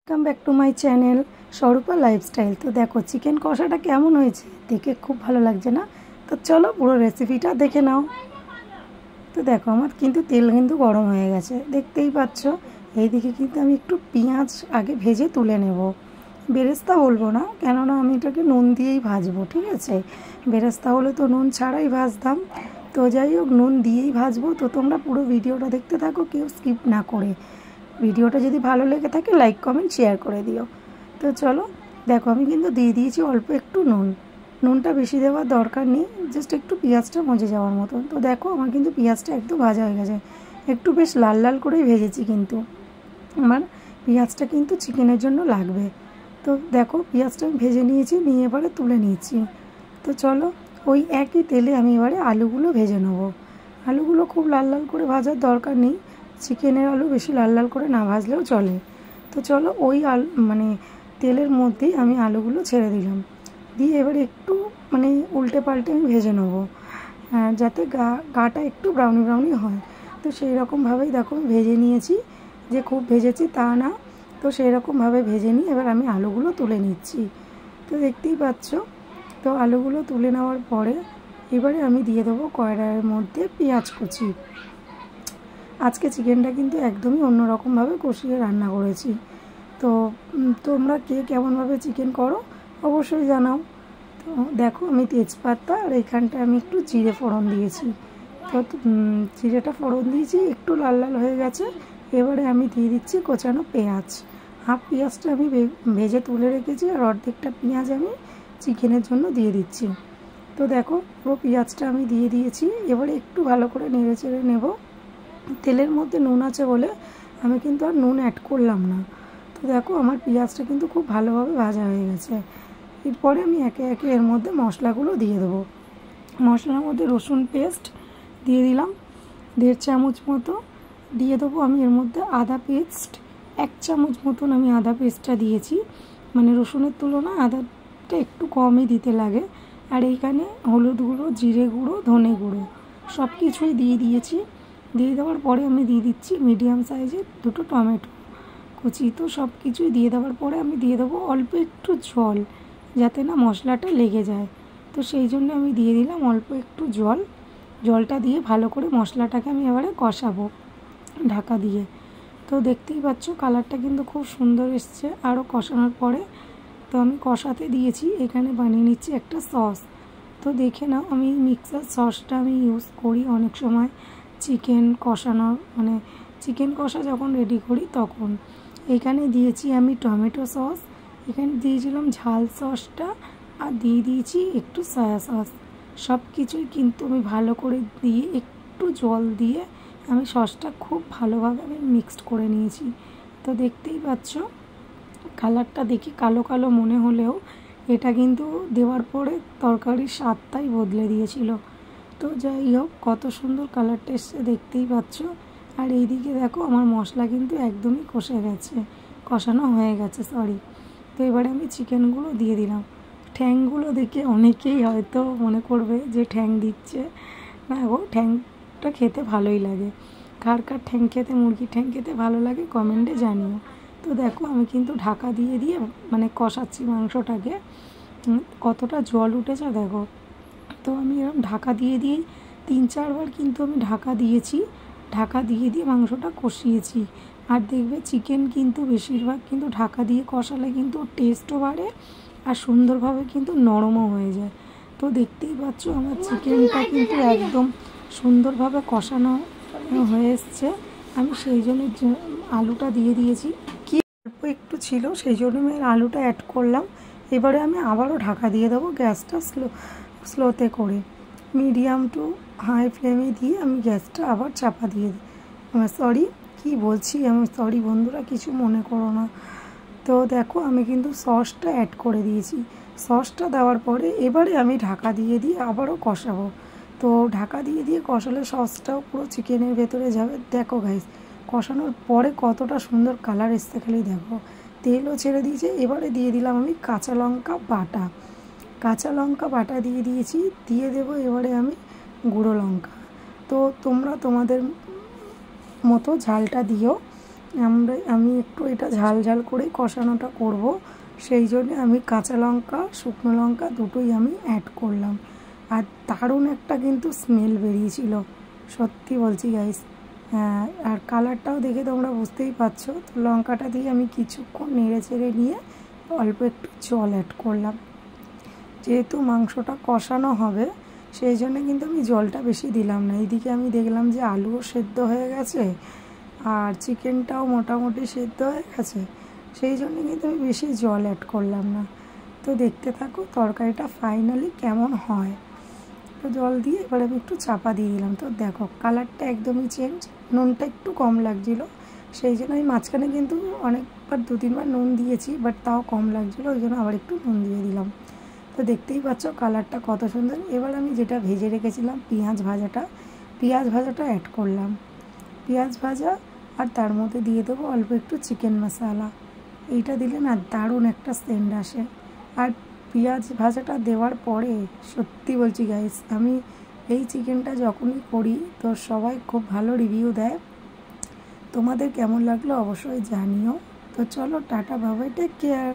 Welcome back to my channel স্বরূপা lifestyle. তো দেখো chicken কষাটা কেমন হয়েছে, দেখে খুব ভালো লাগছে না? তো চলো পুরো রেসিপিটা দেখে নাও। তো দেখো আমার কিন্তু তেল কিন্তু গরম হয়ে গেছে, দেখতেই পাচ্ছ। এইদিকে কিন্তু আমি একটু পেঁয়াজ আগে ভেজে তুলে নেব। বেরেস্তা বলবো না, কেননা আমি এটাকে নুন দিয়েই ভাজবো, ঠিক আছে? বেরেস্তা হলে তো নুন ছাড়াই ভাজতাম, তো যাই হোক নুন দিয়েই ভাজবো। তো তোমরা পুরো ভিডিওটা দেখতে থাকো, কেউ স্কিপ না করে। ভিডিওটা যদি ভালো লেগে থাকে লাইক কমেন্ট শেয়ার করে দিও। তো চলো দেখো আমি কিন্তু দিয়ে দিয়েছি অল্প একটু নুনটা বেশি দেওয়ার দরকার নেই, জাস্ট একটু পেঁয়াজটা মজে যাওয়ার মতন। তো দেখো আমার কিন্তু পেঁয়াজটা একটু ভাজা হয়ে গেছে, একটু বেশ লাল লাল করেই ভেজেছি, কিন্তু আমার পেঁয়াজটা কিন্তু চিকেনের জন্য লাগবে। তো দেখো পেঁয়াজটা আমি ভেজে নিয়েছি, নিয়ে এবারে তুলে নিয়েছি। তো চলো ওই একই তেলে আমি এবারে আলুগুলো ভেজে নেবো। আলুগুলো খুব লাল লাল করে ভাজার দরকার নেই, চিকেনের আলু বেশি লাল লাল করে না ভাজলেও চলে। তো চলো ওই তেলের মধ্যেই আমি আলুগুলো ছেড়ে দিলাম, দিয়ে এবারে একটু উল্টে পাল্টে আমি ভেজে নেবো, যাতে গাটা একটু ব্রাউনি ব্রাউনি হয়। তো সেই রকমভাবেই দেখো ভেজে নিয়েছি, যে খুব ভেজেছি তা না। তো সেই রকমভাবে ভেজে নিয়ে এবার আমি আলুগুলো তুলে নিচ্ছি। তো দেখতেই পাচ্ছ। তো আলুগুলো তুলে নেওয়ার পরে এবারে আমি দিয়ে দেবো কড়াইয়ের মধ্যে পেঁয়াজ কুচি। আজকে চিকেনটা কিন্তু একদমই অন্যরকমভাবে কষিয়ে রান্না করেছি। তো তোমরা কে কেমনভাবে চিকেন করো অবশ্যই জানাও। তো দেখো আমি তেজপাতা আর এইখানটা আমি একটু জিরে ফোড়ন দিয়েছি। তো জিরেটা ফোড়ন দিয়েছি, একটু লাল লাল হয়ে গেছে। এবারে আমি দিয়ে দিচ্ছি কোচানো পেঁয়াজ। হাফ পেঁয়াজটা আমি ভেজে তুলে রেখেছি, আর অর্ধেকটা পেঁয়াজ আমি চিকেনের জন্য দিয়ে দিচ্ছি। তো দেখো পুরো পেঁয়াজটা আমি দিয়ে দিয়েছি, এবারে একটু ভালো করে নেড়ে চেড়ে নেব। তেলের মধ্যে নুন আছে বলে আমি কিন্তু আর নুন অ্যাড করলাম না। তো দেখো আমার পেঁয়াজটা কিন্তু খুব ভালোভাবে ভাজা হয়ে গেছে। এরপরে আমি একে একে এর মধ্যে মশলাগুলো দিয়ে দেবো। মশলার মধ্যে রসুন পেস্ট দিয়ে দিলাম 1.5 চামচ মতো, দিয়ে দেবো আমি এর মধ্যে আদা পেস্ট 1 চামচ মতন আমি আদা পেস্টটা দিয়েছি। রসুনের তুলনায় আদাটা একটু কমই দিতে লাগে। আর এইখানে হলুদ গুঁড়ো, জিরে গুঁড়ো, ধনে গুঁড়ো সব কিছুই দিয়ে দিয়েছি। দিয়ে দেওয়ার পরে আমি দিয়ে দিচ্ছি মিডিয়াম সাইজের 2টো টমেটো কুচি। তো সব কিছুই দিয়ে দেওয়ার পরে আমি দিয়ে দেবো অল্প একটু জল, যাতে না মশলাটা লেগে যায়। তো সেই জন্য আমি দিয়ে দিলাম অল্প একটু জলটা দিয়ে ভালো করে মশলাটাকে আমি এবারে কষাবো ঢাকা দিয়ে। তো দেখতেই পাচ্ছ কালারটা কিন্তু খুব সুন্দর এসছে। আরও কষানোর পরে তো আমি কষাতে দিয়েছি, এখানে বানিয়ে নিচ্ছি একটা সস। তো দেখে নাও, আমি মিক্সার সসটা আমি ইউজ করি অনেক সময় চিকেন কষানো, চিকেন কষা যখন রেডি করি তখন। এখানে দিয়েছি আমি টমেটো সস, এখানে দিয়েছিলাম ঝাল সসটা, আর দিয়ে দিয়েছি একটু সয়া সস। সব কিছুই কিন্তু আমি ভালো করে দিয়ে একটু জল দিয়ে আমি সসটা খুব ভালোভাবে আমি মিক্সড করে নিয়েছি। তো দেখতেই পাচ্ছ কালারটা দেখি কালো কালো মনে হলেও এটা কিন্তু দেওয়ার পরে তরকারির স্বাদটাই বদলে দিয়েছিল। তো যাই হোক কত সুন্দর কালারটা এসছে দেখতেই পাচ্ছ। আর এইদিকে দেখো আমার মশলা কিন্তু একদমই কষানো হয়ে গেছে। তো এবারে আমি চিকেনগুলো দিয়ে দিলাম। ঠ্যাংগুলো দেখে অনেকেই হয়তো মনে করবে যে ঠ্যাং দিচ্ছে না গো, ঠ্যাংটা খেতে ভালোই লাগে। কার কার ঠ্যাং খেতে, মুরগির ঠ্যাং খেতে ভালো লাগে কমেন্টে জানিও। তো দেখো আমি কিন্তু ঢাকা দিয়ে কষাচ্ছি মাংসটাকে, কতটা জল উঠেছে দেখো। তো আমি এরকম ঢাকা দিয়ে 3-4 বার কিন্তু আমি ঢাকা দিয়ে মাংসটা কষিয়েছি। আর দেখবে চিকেন কিন্তু বেশিরভাগ কিন্তু ঢাকা দিয়ে কষালে কিন্তু টেস্টও বাড়ে আর সুন্দরভাবে কিন্তু নরমও হয়ে যায়। তো দেখতেই পাচ্ছ আমার চিকেনটা কিন্তু একদম সুন্দরভাবে কষানো হয়ে এসছে। আমি সেই জন্য আলুটা দিয়ে দিয়েছি, কি অল্প একটু ছিল সেই জন্য আমি আলুটা অ্যাড করলাম। এবারে আমি আবারও ঢাকা দিয়ে দেবো, গ্যাসটা স্লোতে করে মিডিয়াম টু হাই ফ্লেমে দিয়ে আমি গ্যাসটা আবার চাপা দিয়ে দিই। সরি বন্ধুরা, কিছু মনে করো না। তো দেখো আমি কিন্তু সসটা অ্যাড করে দিয়েছি। সসটা দেওয়ার পরে এবারে আমি ঢাকা দিয়ে আবারও কষাবো। তো ঢাকা দিয়ে কষালে সসটাও পুরো চিকেনের ভেতরে যাবে। দেখো গাইস কষানোর পরে কতটা সুন্দর কালার এসছে, খালি দেখো তেলও ছেড়ে দিয়েছে। এবারে দিয়ে দিলাম আমি কাঁচা লঙ্কা বাটা দিয়ে দিয়েছি, দিয়ে দেবো এবারে আমি গুঁড়ো লঙ্কা। তো তোমরা তোমাদের মতো ঝালটা দিও। আমি একটু এটা ঝাল ঝাল করেই কষানোটা করব, সেই জন্য আমি কাঁচা লঙ্কা শুকনো লঙ্কা দুটোই আমি অ্যাড করলাম। আর দারুণ একটা কিন্তু স্মেল বেরিয়েছিল, সত্যি বলছি গাইস। আর কালারটাও দেখে তোমরা বুঝতেই পারছো। তো লঙ্কাটা দিয়ে আমি কিছুক্ষণ নেড়ে চেড়ে নিয়ে অল্প একটু জল অ্যাড করলাম। যেহেতু মাংসটা কষানো হবে সেই জন্য কিন্তু আমি জলটা বেশি দিলাম না। এইদিকে আমি দেখলাম যে আলুও সেদ্ধ হয়ে গেছে আর চিকেনটাও মোটামুটি সেদ্ধ হয়ে গেছে, সেই জন্য কিন্তু আমি বেশি জল অ্যাড করলাম না। তো দেখতে থাকো তরকারিটা ফাইনালি কেমন হয়। তো জল দিয়ে এবার আমি একটু চাপা দিয়ে দিলাম। তো দেখো কালারটা একদমই চেঞ্জ। নুনটা একটু কম লাগছিলো, সেই জন্য আমি মাঝখানে কিন্তু অনেকবার 2-3বার নুন দিয়েছি, বাট তাও কম লাগছিলো, ওই জন্য আবার একটু নুন দিয়ে দিলাম। তো দেখতেই পাচ্ছ কালারটা কত সুন্দর। এবার আমি যেটা ভেজে রেখেছিলাম পেঁয়াজ ভাজাটা অ্যাড করলাম। পেঁয়াজ ভাজা আর তার মধ্যে দিয়ে দেবো অল্প একটু চিকেন মশলা। এইটা দিলে না দারুণ একটা সেন্ট আসে। আর পেঁয়াজ ভাজাটা দেওয়ার পরে সত্যি বলছি গাইস, আমি এই চিকেনটা যখনই করি তো সবাই খুব ভালো রিভিউ দেয়। তোমাদের কেমন লাগলো অবশ্যই জানিও। তো চলো tata, bye bye, take care.